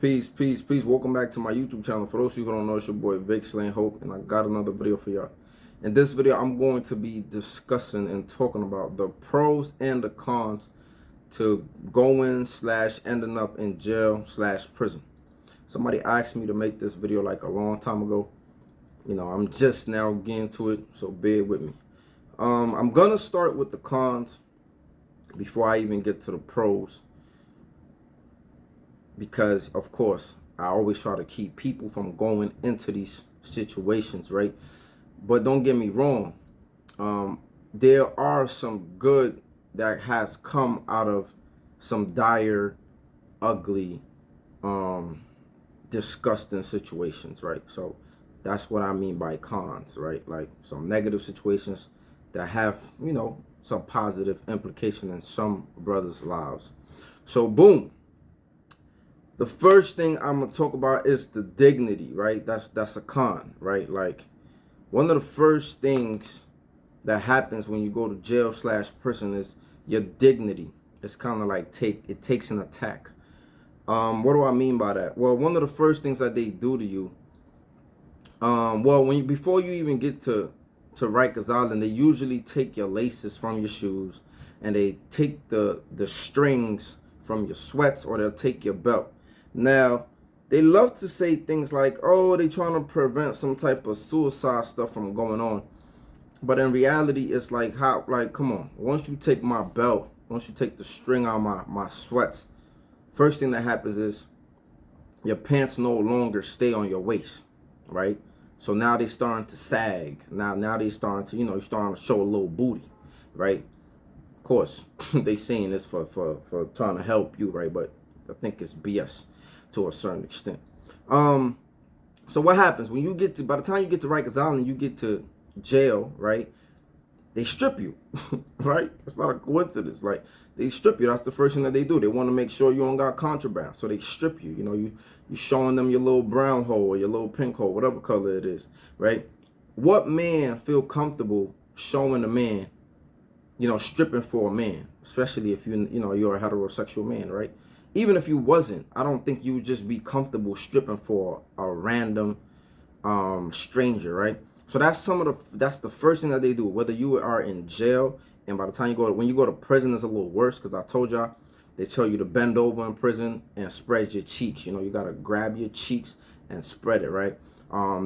Peace, peace, peace. Welcome back to my YouTube channel. For those of you who don't know, it's your boy Vic Slain Hope, and I got another video for y'all. In this video, I'm going to be discussing and talking about the pros and the cons to going / ending up in jail / prison. Somebody asked me to make this video like a long time ago. You know, I'm just now getting to it, so bear with me. I'm gonna start with the cons before I even get to the pros, because of course I always try to keep people from going into these situations, right? But don't get me wrong, there are some good that has come out of some dire, ugly, disgusting situations, right? So that's what I mean by cons, right? Like some negative situations that have, some positive implication in some brothers' lives. So boom, the first thing I'm gonna talk about is the dignity, right? That's a con, right? Like one of the first things that happens when you go to jail / prison is your dignity. It's kind of like it takes an attack. What do I mean by that? Well, one of the first things that they do to you, before you even get to Rikers Island, they usually take your laces from your shoes, and they take the strings from your sweats, or they'll take your belt. Now, they love to say things like, oh, they trying to prevent some type of suicide stuff from going on. But in reality, it's like, come on. Once you take my belt, once you take the string out of my sweats, first thing that happens is your pants no longer stay on your waist, right? So now they starting to sag. Now they starting to, you're starting to show a little booty, right? Of course, they saying this for trying to help you, right? But I think it's BS to a certain extent. So what happens when you get to, by the time you get to Rikers Island, you get to jail, right? They strip you, right? It's not a coincidence. Like, they strip you. That's the first thing that they do. They want to make sure you don't got contraband, so they strip you. You showing them your little brown hole or your little pink hole, whatever color it is, right? What man feel comfortable showing a man, stripping for a man, especially if you're a heterosexual man, right? Even if you wasn't, I don't think you would just be comfortable stripping for a random stranger, right? So that's the first thing that they do. Whether you are in jail, and by the time when you go to prison, it's a little worse, because I told y'all, they tell you to bend over in prison and spread your cheeks. You gotta grab your cheeks and spread it, right?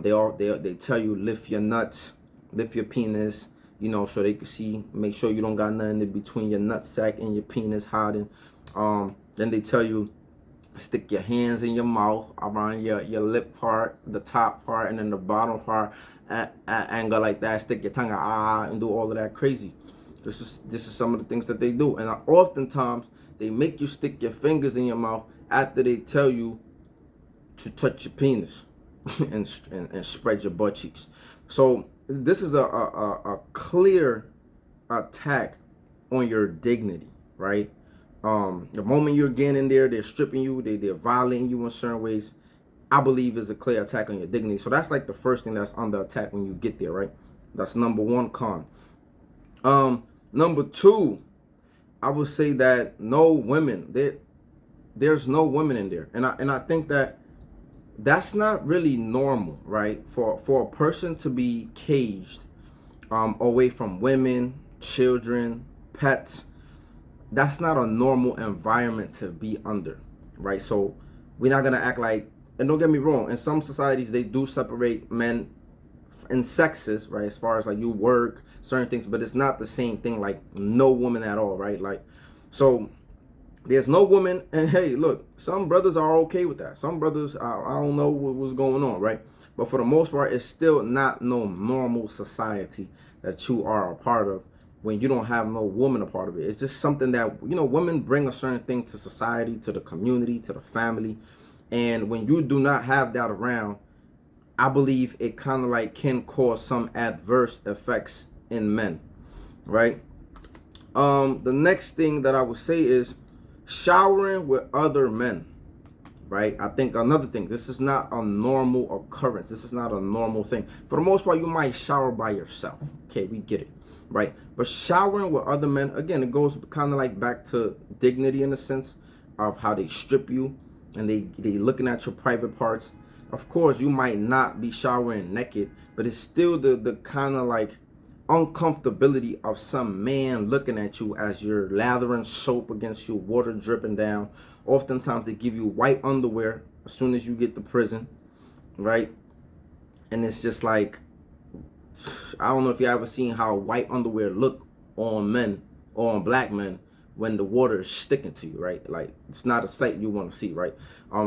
They tell you lift your nuts, lift your penis, so they can see, make sure you don't got nothing in between your nutsack and your penis hiding. Then they tell you stick your hands in your mouth around your lip part, the top part, and then the bottom part at angle like that. Stick your tongue out and do all of that crazy. This is some of the things that they do, and oftentimes they make you stick your fingers in your mouth after they tell you to touch your penis and spread your butt cheeks. So this is a clear attack on your dignity, right? The moment you're getting in there, they're stripping you, they're violating you in certain ways. I believe is a clear attack on your dignity. So that's like the first thing that's under attack when you get there, right? That's number one con. Number two, I would say that no women. There's no women in there, and I think that that's not really normal, right? For a person to be caged away from women, children, pets, that's not a normal environment to be under, right? So we're not gonna act like, and don't get me wrong, in some societies they do separate men and sexes, right? As far as like you work certain things, but it's not the same thing, like no woman at all, right? Like, so there's no woman, and hey, look, some brothers are okay with that. Some brothers, I don't know what's going on, right? But for the most part, it's still not no normal society that you are a part of when you don't have no woman a part of it. It's just something that, women bring a certain thing to society, to the community, to the family. And when you do not have that around, I believe it kind of like can cause some adverse effects in men, right? The next thing that I would say is showering with other men, right? I think another thing, this is not a normal occurrence. This is not a normal thing. For the most part, you might shower by yourself. Okay, we get it, right? But showering with other men, again, it goes kind of like back to dignity in the sense of how they strip you and they looking at your private parts. Of course, you might not be showering naked, but it's still the kind of like uncomfortability of some man looking at you as you're lathering soap against you, water dripping down. Oftentimes they give you white underwear as soon as you get to prison, right? And it's just like, I don't know if you ever seen how white underwear look on men or on black men when the water is sticking to you, right? Like, it's not a sight you want to see, right?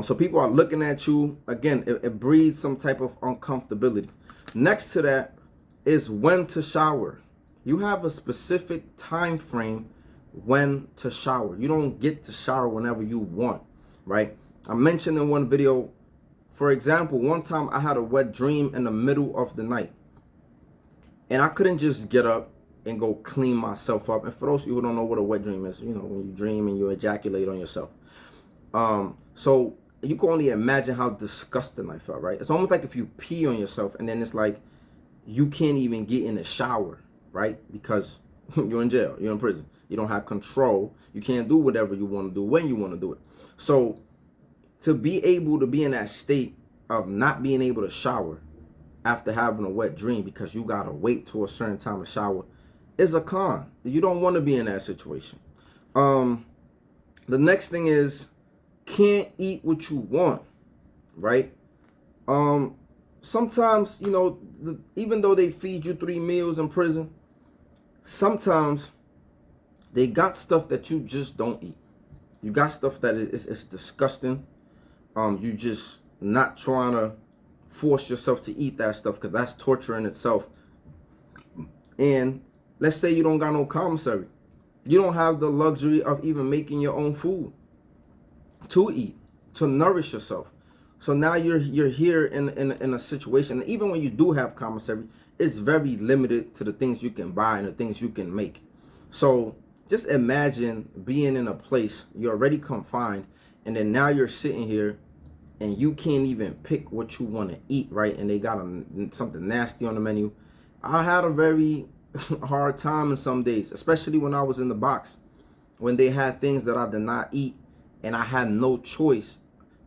So people are looking at you. Again, it breeds some type of uncomfortability. Next to that is when to shower. You have a specific time frame when to shower. You don't get to shower whenever you want, right? I mentioned in one video, for example, one time I had a wet dream in the middle of the night, and I couldn't just get up and go clean myself up. And for those of you who don't know what a wet dream is, you know, when you dream and you ejaculate on yourself. So you can only imagine how disgusting I felt, right? It's almost like if you pee on yourself and then it's like you can't even get in the shower, right? Because you're in jail, you're in prison. You don't have control. You can't do whatever you want to do when you want to do it. So to be able to be in that state of not being able to shower after having a wet dream because you got to wait till a certain time to shower is a con. You don't want to be in that situation. The next thing is can't eat what you want, right? Sometimes, you know, even though they feed you 3 meals in prison, sometimes they got stuff that you just don't eat. You got stuff that is disgusting. You just not trying to force yourself to eat that stuff because that's torture in itself. And let's say you don't got no commissary. You don't have the luxury of even making your own food to eat, to nourish yourself. So now you're here in a situation, and even when you do have commissary, it's very limited to the things you can buy and the things you can make. So just imagine being in a place, you're already confined, and then now you're sitting here and you can't even pick what you want to eat, right? And they got something nasty on the menu. I had a very hard time in some days, especially when I was in the box, when they had things that I did not eat, and I had no choice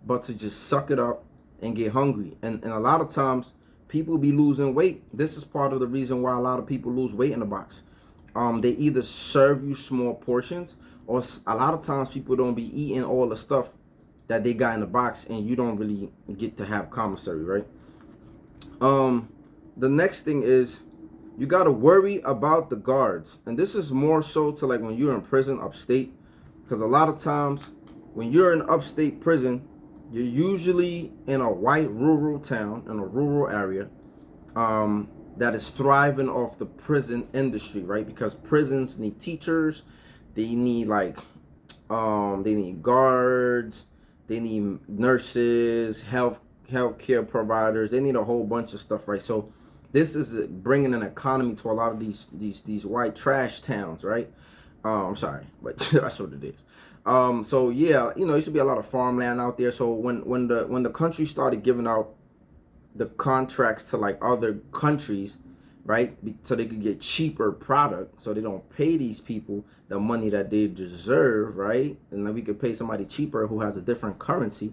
but to just suck it up and get hungry. And a lot of times people be losing weight. This is part of the reason why a lot of people lose weight in the box. They either serve you small portions, or a lot of times people don't be eating all the stuff that they got in the box, and you don't really get to have commissary, right? The next thing is you got to worry about the guards. And this is more so to like when you're in prison upstate, because a lot of times when you're in upstate prison, you're usually in a white rural town, in a rural area, that is thriving off the prison industry, right? Because prisons need teachers, they need like, they need guards, they need nurses, healthcare providers, they need a whole bunch of stuff, right? So this is bringing an economy to a lot of these white trash towns, right? I'm sorry, but that's what it is. So yeah, you know, there used to be a lot of farmland out there. So when the country started giving out the contracts to like other countries, right, so they could get cheaper product, so they don't pay these people the money that they deserve, right, and then we could pay somebody cheaper who has a different currency.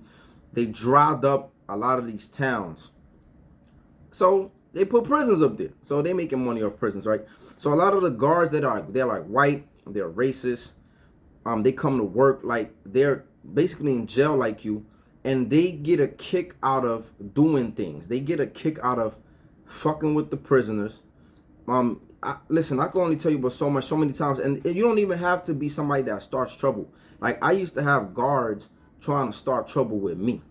They dried up a lot of these towns, so they put prisons up there, so they making money off prisons, right? So a lot of the guards that are, they're like white, they're racist. They come to work like they're basically in jail like you, and they get a kick out of doing things. They get a kick out of fucking with the prisoners. Listen, I can only tell you about so many times, and you don't even have to be somebody that starts trouble. Like, I used to have guards trying to start trouble with me,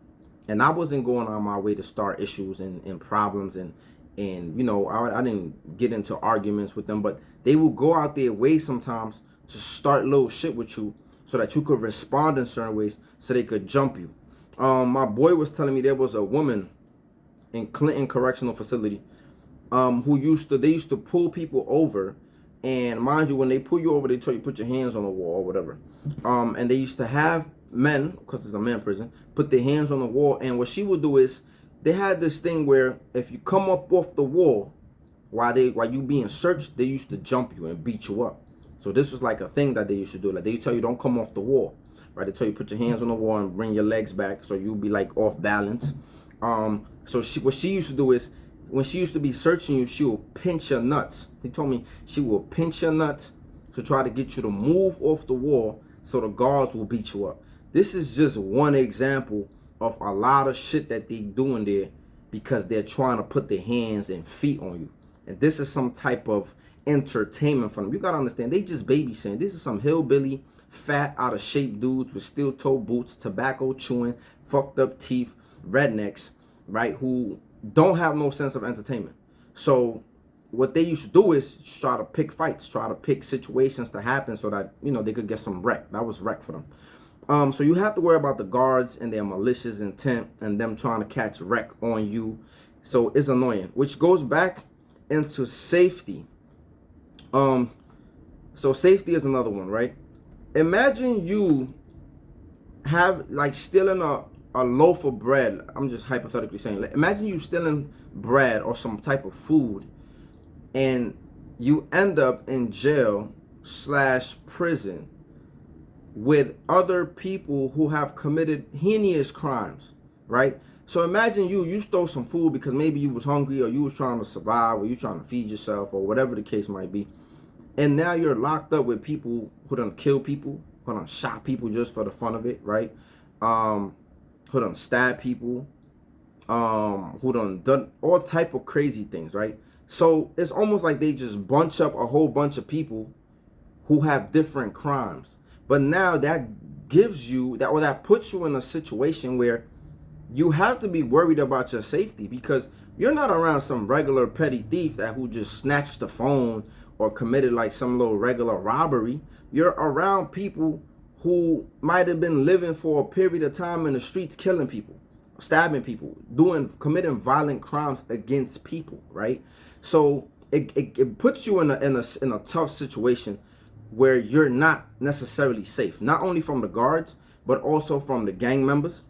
and I wasn't going on my way to start issues and problems, and you know, I didn't get into arguments with them, but they will go out their way sometimes to start little shit with you so that you could respond in certain ways so they could jump you. My boy was telling me there was a woman in Clinton Correctional Facility who used to pull people over, and mind you, when they pull you over, they tell you put your hands on the wall or whatever. And they used to have men, because it's a man prison, put their hands on the wall, and what she would do is they had this thing where if you come up off the wall while you being searched, they used to jump you and beat you up. So this was like a thing that they used to do. Like, they tell you don't come off the wall, right? They tell you put your hands on the wall and bring your legs back, so you'll be like off balance. So what she used to do is, when she used to be searching you, she will pinch your nuts. He told me she will pinch your nuts to try to get you to move off the wall, so the guards will beat you up. This is just one example of a lot of shit that they doing there, because they're trying to put their hands and feet on you. And this is some type of entertainment for them. You gotta understand, they just babysitting. This is some hillbilly, fat, out of shape dudes with steel toe boots, tobacco chewing, fucked up teeth, rednecks, right, who don't have no sense of entertainment. So what they used to do is try to pick fights, try to pick situations to happen so that, you know, they could get some wreck. That was wreck for them. So you have to worry about the guards and their malicious intent and them trying to catch wreck on you. So it's annoying, which goes back into safety. So safety is another one, right? Imagine you have like stealing a loaf of bread. I'm just hypothetically saying, imagine you stealing bread or some type of food, and you end up in jail / prison with other people who have committed heinous crimes, right? So imagine you stole some food because maybe you was hungry, or you was trying to survive, or you trying to feed yourself, or whatever the case might be. And now you're locked up with people who done kill people, who done shot people just for the fun of it, right? Who done stab people, who done all type of crazy things, right? So it's almost like they just bunch up a whole bunch of people who have different crimes. But now that gives you that, or that puts you in a situation where you have to be worried about your safety, because you're not around some regular petty thief that who just snatched the phone or committed like some little regular robbery. You're around people who might have been living for a period of time in the streets, killing people, stabbing people, committing violent crimes against people, right? So it puts you in a tough situation where you're not necessarily safe, not only from the guards, but also from the gang members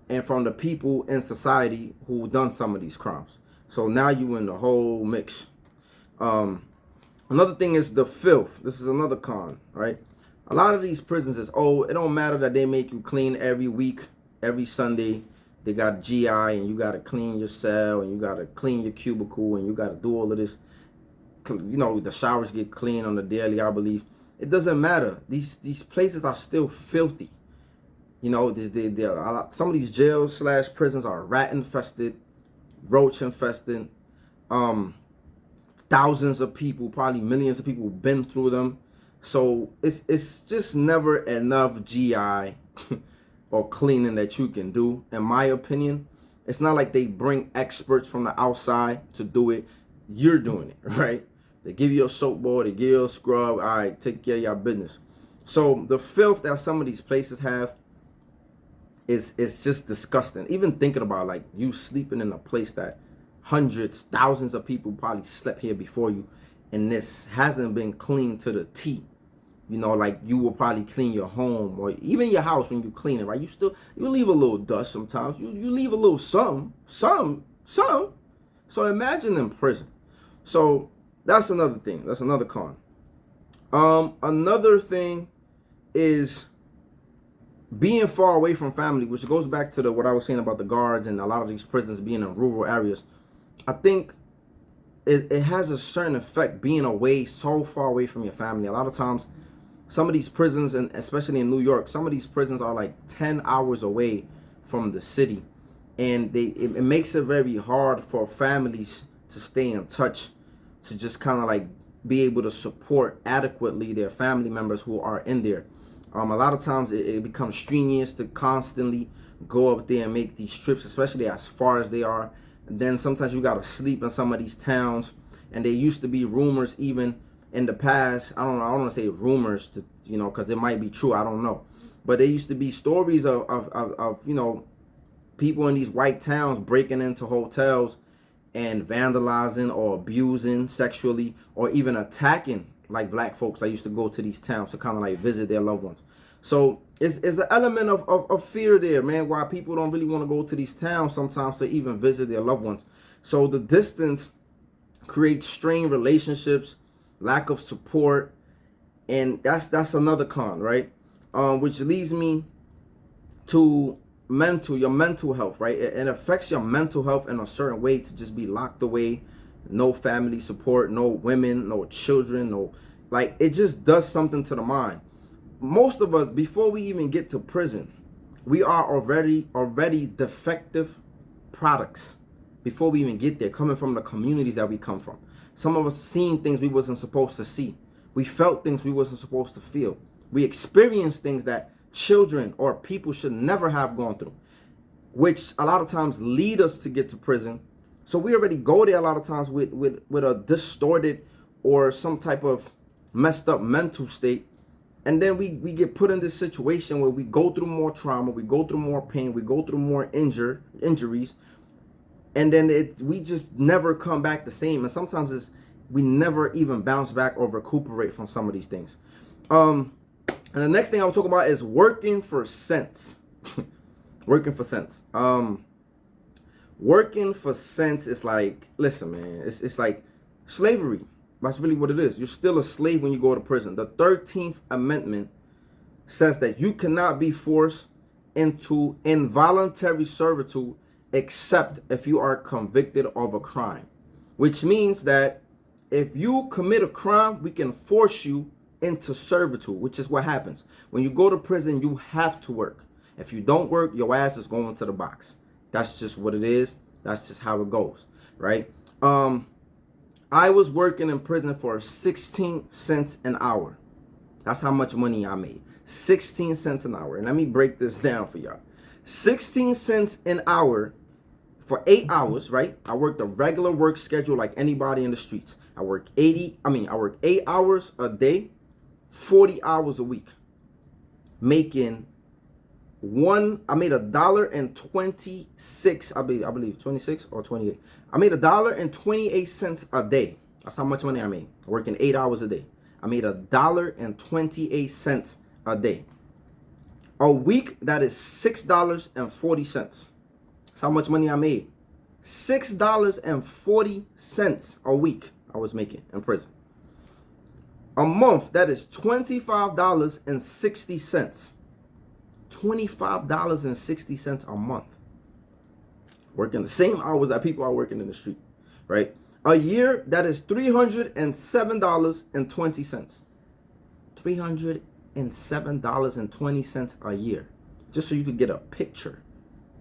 and from the people in society who done some of these crimes. So now you in the whole mix. Another thing is the filth. This is another con, right? A lot of these prisons is, oh, it don't matter that they make you clean every week, every Sunday. They got GI, and you got to clean your cell, and you got to clean your cubicle, and you got to do all of this. You know, the showers get clean on the daily, I believe. It doesn't matter. These places are still filthy. You know, some of these jails / prisons are rat infested, roach infested. Thousands of people, probably millions of people, been through them. So it's just never enough GI or cleaning that you can do, in my opinion. It's not like they bring experts from the outside to do it. You're doing it, right? They give you a soap ball, they give you a scrub. All right, take care of your business. So the filth that some of these places have is just disgusting. Even thinking about, like, you sleeping in a place that hundreds, thousands of people probably slept here before you, and this hasn't been cleaned to the T. You know, like, you will probably clean your home or even your house when you clean it, right? You leave a little dust sometimes. You leave a little some. So imagine in prison. So that's another thing. That's another con. Another thing is being far away from family, which goes back to what I was saying about the guards and a lot of these prisons being in rural areas. I think it has a certain effect being away, so far away from your family. A lot of times, some of these prisons, and especially in New York, some of these prisons are like 10 hours away from the city. And it makes it very hard for families to stay in touch, to just kind of like be able to support adequately their family members who are in there. A lot of times it becomes strenuous to constantly go up there and make these trips, especially as far as they are. And then sometimes you got to sleep in some of these towns. And there used to be rumors even in the past. I don't want to say rumors, to, you know, because it might be true. I don't know. But there used to be stories of you know, people in these white towns breaking into hotels and vandalizing or abusing sexually or even attacking like black folks that used to go to these towns to kind of like visit their loved ones. So it's an element of fear there, man, why people don't really want to go to these towns sometimes to even visit their loved ones. So the distance creates strained relationships, lack of support, and that's another con, right? Which leads me to your mental health, right? It affects your mental health in a certain way to just be locked away, no family support, no women, no children, no, like, it just does something to the mind. Most of us, before we even get to prison, we are already defective products before we even get there, coming from the communities that we come from. Some of us seen things we wasn't supposed to see. We felt things we wasn't supposed to feel. We experienced things that children or people should never have gone through, which a lot of times lead us to get to prison. So we already go there a lot of times with a distorted or some type of messed up mental state. And then we get put in this situation where we go through more trauma, we go through more pain, we go through more injuries, and then we just never come back the same. And sometimes we never even bounce back or recuperate from some of these things. And the next thing I'll talk about is working for cents. Working for cents. Working for cents is like, listen, man, it's like slavery. That's really what it is. You're still a slave when you go to prison. The 13th Amendment says that you cannot be forced into involuntary servitude except if you are convicted of a crime, which means that if you commit a crime, we can force you into servitude, which is what happens. When you go to prison, you have to work. If you don't work, your ass is going to the box. That's just what it is. That's just how it goes, right? I was working in prison for 16 cents an hour. That's how much money I made. 16 cents an hour. And let me break this down for y'all. 16 cents an hour for 8 hours, right? I worked a regular work schedule like anybody in the streets. I work 8 hours a day, 40 hours a week. I made $1.26, I believe 26 or 28. I made $1.28 a day. That's how much money I made. Working 8 hours a day. I made $1.28 a day. A week, that is $6.40. That's how much money I made. $6.40 a week I was making in prison. A month, that is $25.60. $25.60 a month. Working the same hours that people are working in the street, right? A year, that is $307.20. $307.20 a year. Just so you could get a picture.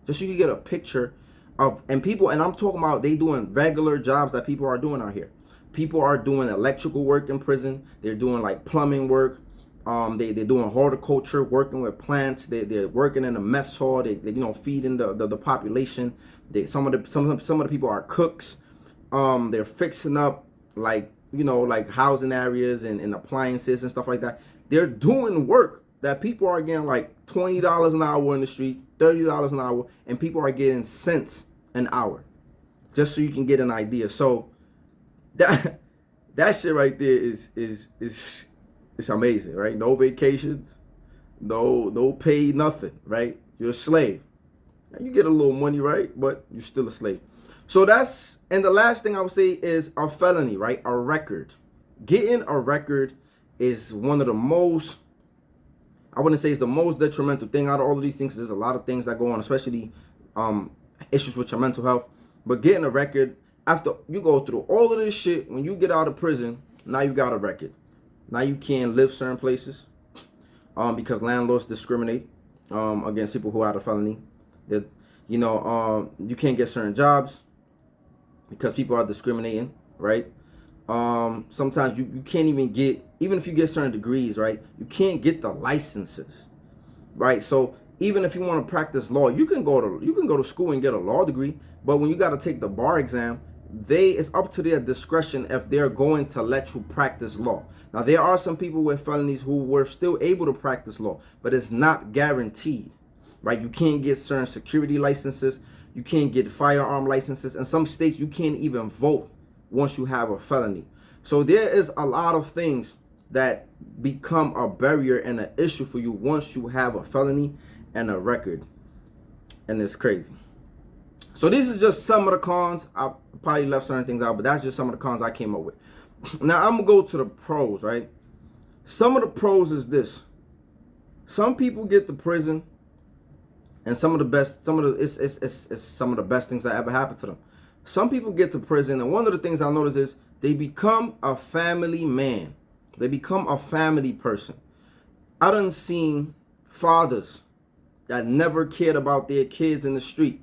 Just so you could get a picture of, and I'm talking about they doing regular jobs that people are doing out here. People are doing electrical work in prison. They're doing like plumbing work. They're doing horticulture, working with plants. They're working in a mess hall. They feeding the population. Some of the people are cooks. They're fixing up like housing areas and appliances and stuff like that. They're doing work that people are getting like $20 an hour in the street, $30 an hour, and people are getting cents an hour. Just so you can get an idea. So that shit right there is it's amazing, right? No vacations, no pay, nothing, right? You're a slave. Now you get a little money, right? But you're still a slave. So and the last thing I would say is a felony, right? A record. Getting a record is one of the most, I wouldn't say it's the most detrimental thing out of all of these things. There's a lot of things that go on, especially issues with your mental health. But getting a record, after you go through all of this shit, when you get out of prison, now you got a record. Now you can't live certain places because landlords discriminate against people who are out of felony. That you can't get certain jobs because people are discriminating, right? Sometimes you can't even get, even if you get certain degrees, right? You can't get the licenses, right? So even if you want to practice law, you can go to school and get a law degree, but when you got to take the bar exam, it's up to their discretion if they're going to let you practice law. Now, there are some people with felonies who were still able to practice law, but it's not guaranteed, right? You can't get certain security licenses. You can't get firearm licenses. In some states, you can't even vote once you have a felony. So there is a lot of things that become a barrier and an issue for you once you have a felony and a record. And it's crazy. So these are just some of the cons. I probably left certain things out, but that's just some of the cons I came up with. Now I'm going to go to the pros, right? Some of the pros is this. Some people get to prison And some of the best, it's some of the best things that ever happened to them. Some people get to prison, and one of the things I notice is they become a family man. They become a family person. I done seen fathers that never cared about their kids in the street.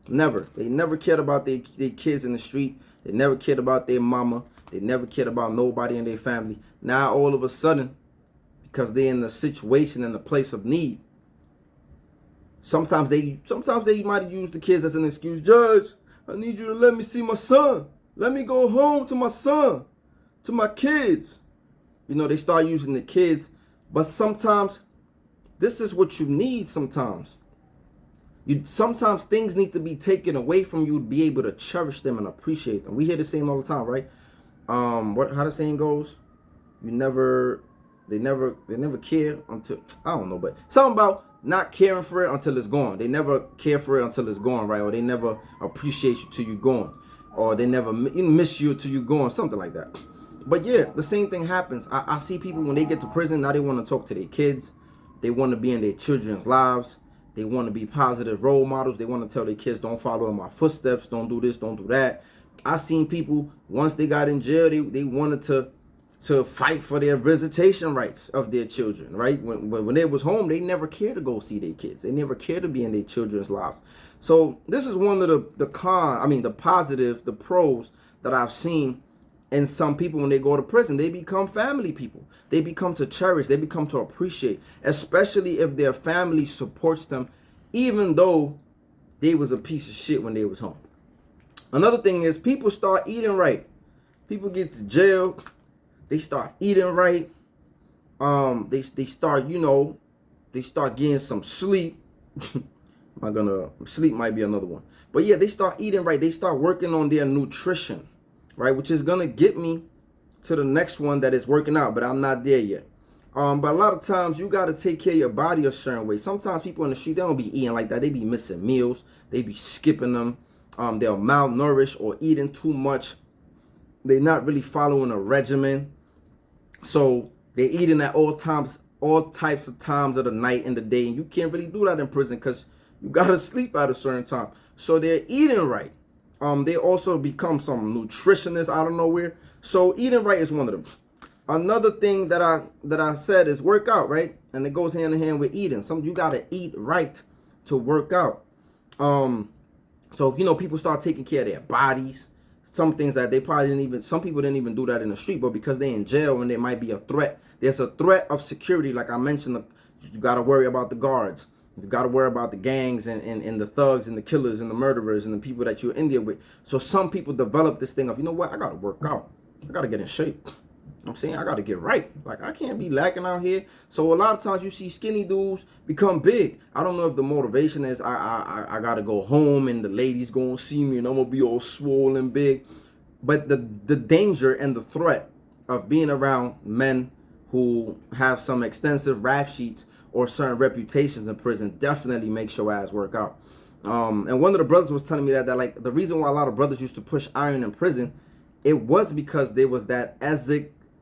Never. They never cared about their kids in the street. They never cared about their mama. They never cared about nobody in their family. Now all of a sudden, because they're in a situation in a place of need, sometimes they might use the kids as an excuse. Judge, I need you to let me see my son. Let me go home to my son, to my kids. You know, they start using the kids. But sometimes this is what you need sometimes. Sometimes things need to be taken away from you to be able to cherish them and appreciate them. We hear the saying all the time, right? How the saying goes? They never care until, I don't know, but something about not caring for it until it's gone. They never care for it until it's gone, right? Or they never appreciate you till you're gone. Or they never miss you till you're gone, something like that. But yeah, the same thing happens. I see people when they get to prison, now they want to talk to their kids. They want to be in their children's lives. They want to be positive role models. They want to tell their kids, don't follow in my footsteps. Don't do this, don't do that. I seen people, once they got in jail, they wanted to fight for their visitation rights of their children, right? When they was home, they never cared to go see their kids. They never cared to be in their children's lives. So this is one of the positive, the pros that I've seen in some people when they go to prison. They become family people. They become to cherish. They become to appreciate, especially if their family supports them, even though they was a piece of shit when they was home. Another thing is people start eating right. People get to jail, they start eating right. They start, they start getting some sleep. Sleep might be another one. But yeah, they start eating right. They start working on their nutrition, right? Which is gonna get me to the next one that is working out, but I'm not there yet. But a lot of times you gotta take care of your body a certain way. Sometimes people in the street, they don't be eating like that. They be missing meals. They be skipping them. They're malnourished or eating too much. They're not really following a regimen. So they're eating at all types of times of the night and the day. And you can't really do that in prison because you gotta sleep at a certain time. So they're eating right. They also become some nutritionists out of nowhere. So eating right is one of them. Another thing that I said is work out, right? And it goes hand in hand with eating. You gotta eat right to work out. So people start taking care of their bodies. Some things that some people didn't even do that in the street, but because they're in jail and there might be a threat, there's a threat of security. Like I mentioned, you got to worry about the guards. You got to worry about the gangs and the thugs and the killers and the murderers and the people that you're in there with. So some people develop this thing of, you know what, I got to work out. I got to get in shape. I'm saying I got to get right. Like I can't be lacking out here. So a lot of times you see skinny dudes become big. I don't know if the motivation is I got to go home and the ladies going to see me and I'm going to be all swollen big. But the danger and the threat of being around men who have some extensive rap sheets or certain reputations in prison definitely makes your ass work out. And one of the brothers was telling me that like the reason why a lot of brothers used to push iron in prison, it was because there was that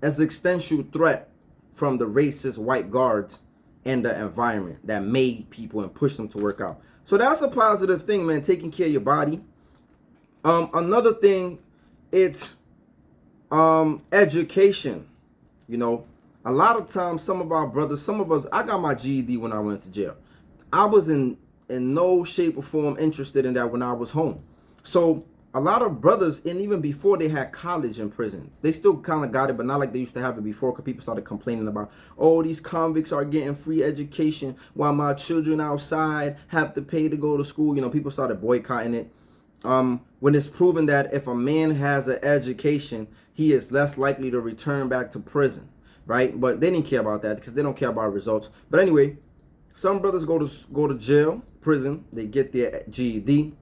existential threat from the racist white guards and the environment that made people and pushed them to work out. So that's a positive thing, man, taking care of your body. Another thing, it's education. A lot of times some of us, I got my GED when I went to jail. I was in no shape or form interested in that when I was home. So a lot of brothers, and even before they had college in prisons, they still kind of got it, but not like they used to have it before, because people started complaining about, oh, these convicts are getting free education while my children outside have to pay to go to school. People started boycotting it. When it's proven that if a man has an education, he is less likely to return back to prison, right? But they didn't care about that because they don't care about results. But anyway, some brothers go to jail, prison, they get their GED.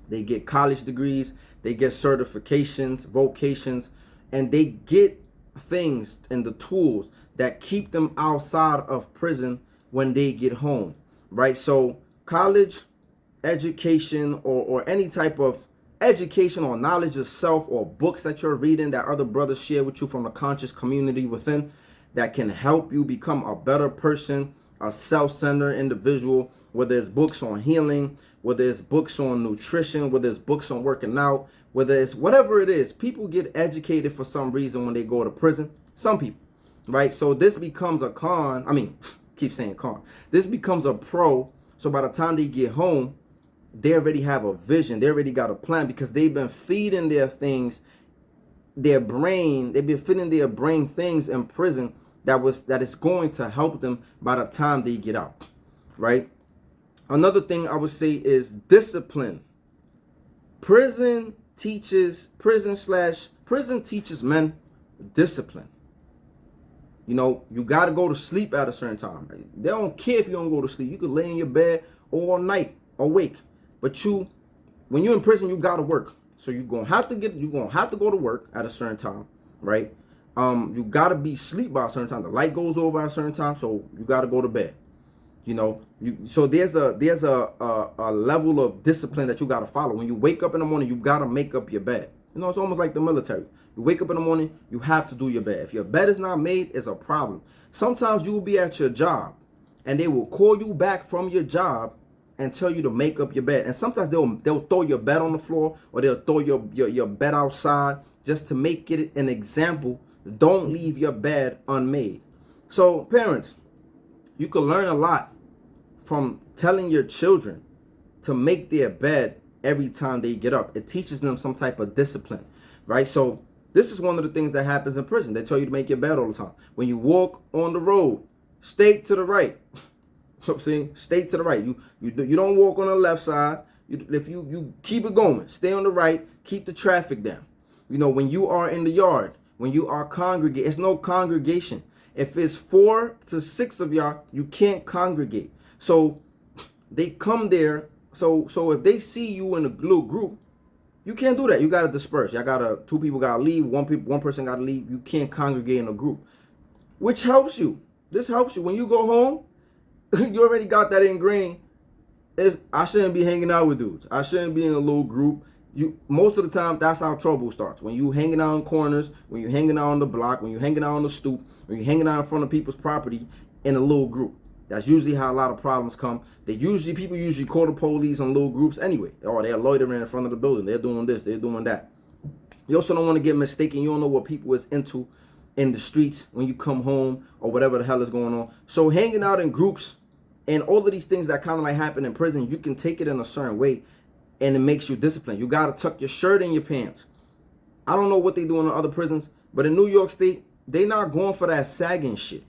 They get college degrees, they get certifications, vocations, and they get things and the tools that keep them outside of prison when they get home, right? So college, education, or any type of education or knowledge of self or books that you're reading that other brothers share with you from a conscious community within that can help you become a better person a self-centered individual, whether it's books on healing, whether it's books on nutrition, whether it's books on working out, whether it's whatever it is. People get educated for some reason when they go to prison. Some people, right? So this becomes a con. I mean, keep saying con. This becomes a pro. So by the time they get home, they already have a vision. They already got a plan because they've been feeding their things, their brain. They've been feeding their brain things in prison that is going to help them by the time they get out, right? Another thing I would say is discipline. Prison teaches men discipline. You know, you got to go to sleep at a certain time. They don't care if you don't go to sleep. You could lay in your bed all night awake. But when you're in prison, you got to work. So you're going to have to go to work at a certain time, right? You got to be asleep by a certain time. The light goes over at a certain time, so you got to go to bed. You know, so there's a level of discipline that you got to follow. When you wake up in the morning, you got to make up your bed. You know, it's almost like the military. You wake up in the morning, you have to do your bed. If your bed is not made, it's a problem. Sometimes you will be at your job and they will call you back from your job and tell you to make up your bed. And sometimes they'll throw your bed on the floor, or they'll throw your bed outside just to make it an example. Don't leave your bed unmade. So parents, you can learn a lot from telling your children to make their bed every time they get up. It teaches them some type of discipline, right? So this is one of the things that happens in prison. They tell you to make your bed all the time. When you walk on the road, stay to the right. So see, stay to the right. You don't walk on the left side. If you keep it going, stay on the right. Keep the traffic down. You know, when you are in the yard, when you are congregate, it's no congregation. If it's 4 to 6 of y'all, you can't congregate. So they come there. So if they see you in a little group, you can't do that. You gotta disperse. Two people gotta leave. One person gotta leave. You can't congregate in a group, which helps you. This helps you when you go home. You already got that ingrained. I shouldn't be hanging out with dudes. I shouldn't be in a little group. Most of the time, that's how trouble starts. When you hanging out in corners, when you hanging out on the block, when you hanging out on the stoop, when you hanging out in front of people's property in a little group. That's usually how a lot of problems come. People usually call the police on little groups anyway. Or they're loitering in front of the building. They're doing this, they're doing that. You also don't want to get mistaken. You don't know what people is into in the streets when you come home or whatever the hell is going on. So hanging out in groups and all of these things that kind of like happen in prison, you can take it in a certain way and it makes you disciplined. You got to tuck your shirt in your pants. I don't know what they do in other prisons, but in New York State, they not going for that sagging shit.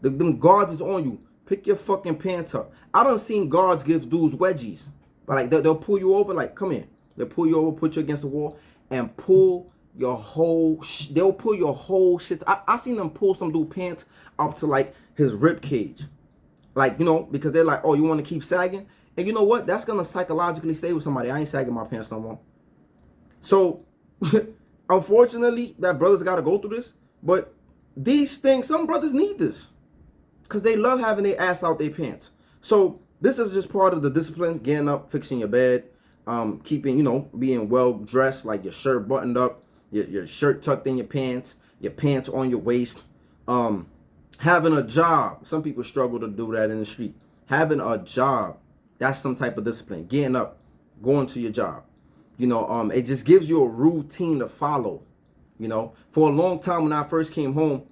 Them guards is on you. Pick your fucking pants up. I done seen guards give dudes wedgies. But like they'll pull you over, like, come here. They'll pull you over, put you against the wall, and pull your whole they'll pull your whole shit. I seen them pull some dude pants up to like his rib cage. Like, you know, because they're like, oh, you want to keep sagging? And you know what? That's gonna psychologically stay with somebody. I ain't sagging my pants no more. So unfortunately, that brothers gotta go through this. But these things, some brothers need this. Because they love having their ass out their pants. So this is just part of the discipline. Getting up, fixing your bed, keeping, you know, being well dressed, like your shirt buttoned up, your shirt tucked in your pants on your waist. Having a job. Some people struggle to do that in the street. Having a job, that's some type of discipline. Getting up, going to your job. You know, it just gives you a routine to follow. You know, for a long time when I first came home,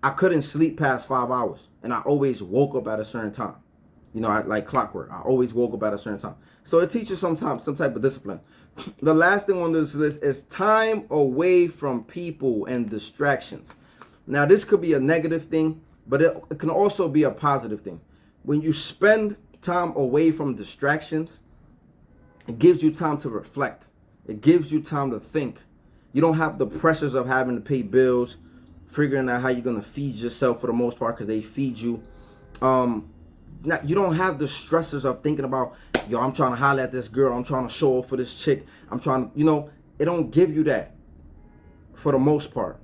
I couldn't sleep past 5 hours, and I always woke up at a certain time. You know, like clockwork. I always woke up at a certain time. So it teaches some type of discipline. The last thing on this list is time away from people and distractions. Now, this could be a negative thing, but it can also be a positive thing. When you spend time away from distractions, it gives you time to reflect. It gives you time to think. You don't have the pressures of having to pay bills, figuring out how you're going to feed yourself for the most part because they feed you. Now, you don't have the stresses of thinking about, yo, I'm trying to holler at this girl. I'm trying to show off for this chick. I'm trying to, you know, it don't give you that for the most part.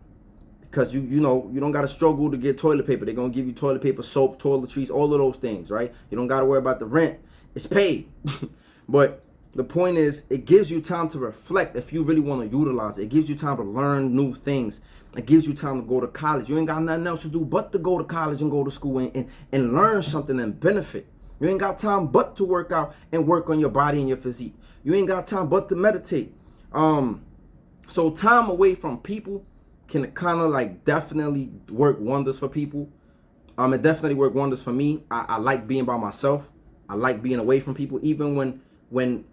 Because, you know, you don't got to struggle to get toilet paper. They're going to give you toilet paper, soap, toiletries, all of those things, right? You don't got to worry about the rent. It's paid. But The point is, it gives you time to reflect if you really want to utilize it. It gives you time to learn new things. It gives you time to go to college. You ain't got nothing else to do but to go to college and go to school and learn something and benefit. You ain't got time but to work out and work on your body and your physique. You ain't got time but to meditate. So time away from people can kind of like definitely work wonders for people. It definitely worked wonders for me. I like being by myself. I like being away from people, even when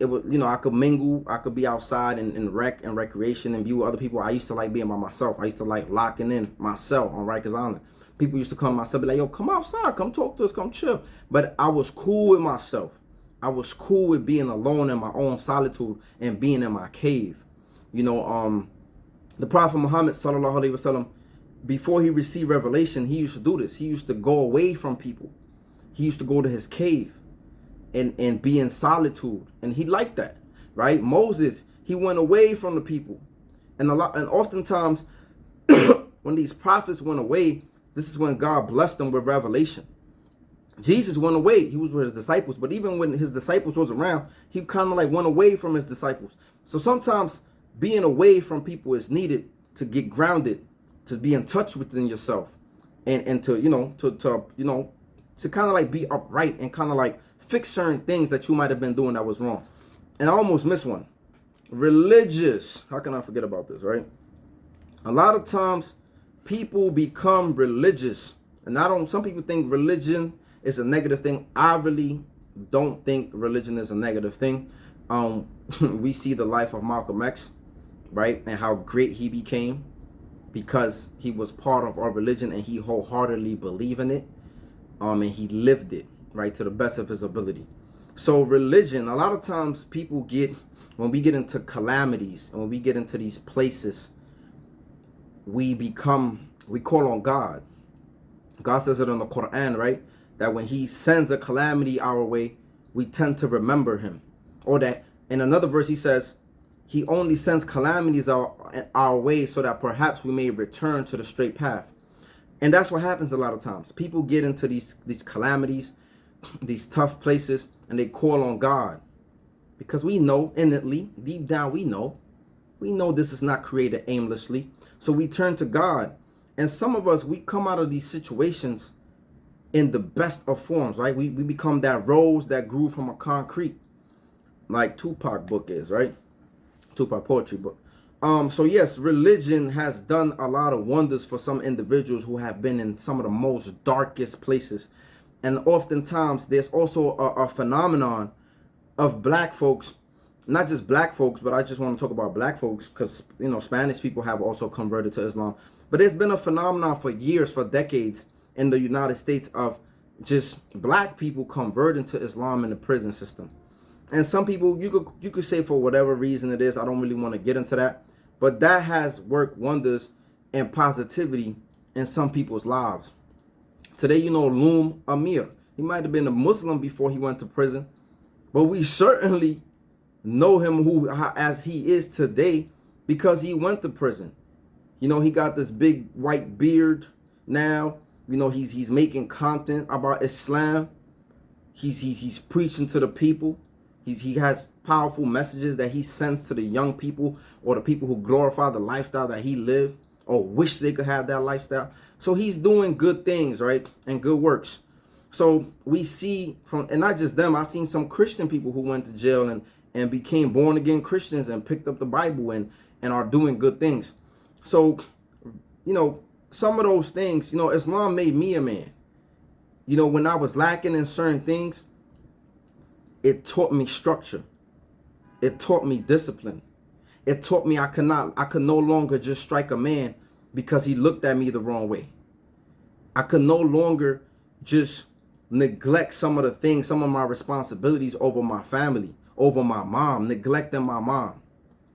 it was, I could mingle, I could be outside and recreation and be with other people. I used to like being by myself. I used to like locking in myself on Rikers Island. People used to come to myself, be like, yo, come outside, come talk to us, come chill. But I was cool with myself. I was cool with being alone in my own solitude and being in my cave. The Prophet Muhammad sallallahu alaihi wasallam, before he received revelation, he used to do this. He used to go away from people. He used to go to his cave and be in solitude, and he liked that, right? Moses, he went away from the people, and oftentimes when these prophets went away, this is when God blessed them with revelation. Jesus went away. He was with his disciples, but even when his disciples was around, he kind of like went away from his disciples. So sometimes being away from people is needed to get grounded, to be in touch within yourself, and to kind of like be upright and kind of like fix certain things that you might have been doing that was wrong. And I almost missed one. Religious. How can I forget about this, right? A lot of times people become religious, and some people think religion is a negative thing. I really don't think religion is a negative thing. We see the life of Malcolm X, right? And how great he became because he was part of our religion and he wholeheartedly believed in it. And he lived it, right, to the best of his ability. So religion, a lot of times people when we get into calamities and when we get into these places, we call on God. God says it in the Quran, right? That when he sends a calamity our way, we tend to remember him. Or that in another verse he says, he only sends calamities our way so that perhaps we may return to the straight path. And that's what happens a lot of times. People get into these calamities, these tough places, and they call on God. Because we know innately, deep down, we know this is not created aimlessly. So we turn to God. And some of us, we come out of these situations in the best of forms, right? We become that rose that grew from a concrete, like Tupac book is, right? Tupac poetry book. So yes, religion has done a lot of wonders for some individuals who have been in some of the most darkest places. And oftentimes there's also a phenomenon of black folks, not just black folks, but I just want to talk about black folks because, Spanish people have also converted to Islam. But there's been a phenomenon for years, for decades in the United States of just black people converting to Islam in the prison system. And some people, you could say for whatever reason it is, I don't really want to get into that. But that has worked wonders and positivity in some people's lives. Today, Loom Amir. He might have been a Muslim before he went to prison. But we certainly know him as he is today because he went to prison. He got this big white beard now. He's making content about Islam. He's preaching to the people. He has powerful messages that he sends to the young people or the people who glorify the lifestyle that he lived or wish they could have that lifestyle. So he's doing good things, right? And good works. So we see and not just them, I've seen some Christian people who went to jail and became born again Christians and picked up the Bible and are doing good things. So, some of those things, Islam made me a man. When I was lacking in certain things, it taught me structure. It taught me discipline. It taught me I could no longer just strike a man because he looked at me the wrong way. I could no longer just neglect some of the things, some of my responsibilities over my family, over my mom, neglecting my mom.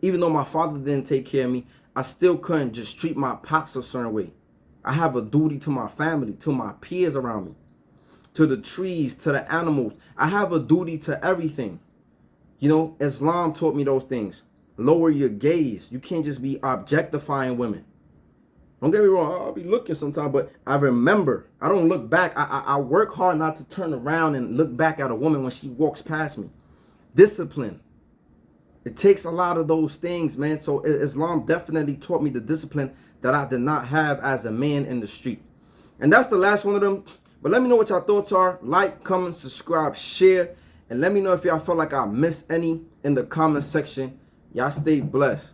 Even though my father didn't take care of me, I still couldn't just treat my pops a certain way. I have a duty to my family, to my peers around me, to the trees, to the animals. I have a duty to everything. Islam taught me those things. Lower your gaze. You can't just be objectifying women. Don't get me wrong, I'll be looking sometimes, but I remember. I don't look back. I work hard not to turn around and look back at a woman when she walks past me. Discipline. It takes a lot of those things, man. So Islam definitely taught me the discipline that I did not have as a man in the street. And that's the last one of them. But let me know what y'all thoughts are. Like, comment, subscribe, share. And let me know if y'all feel like I missed any in the comment section. Y'all stay blessed.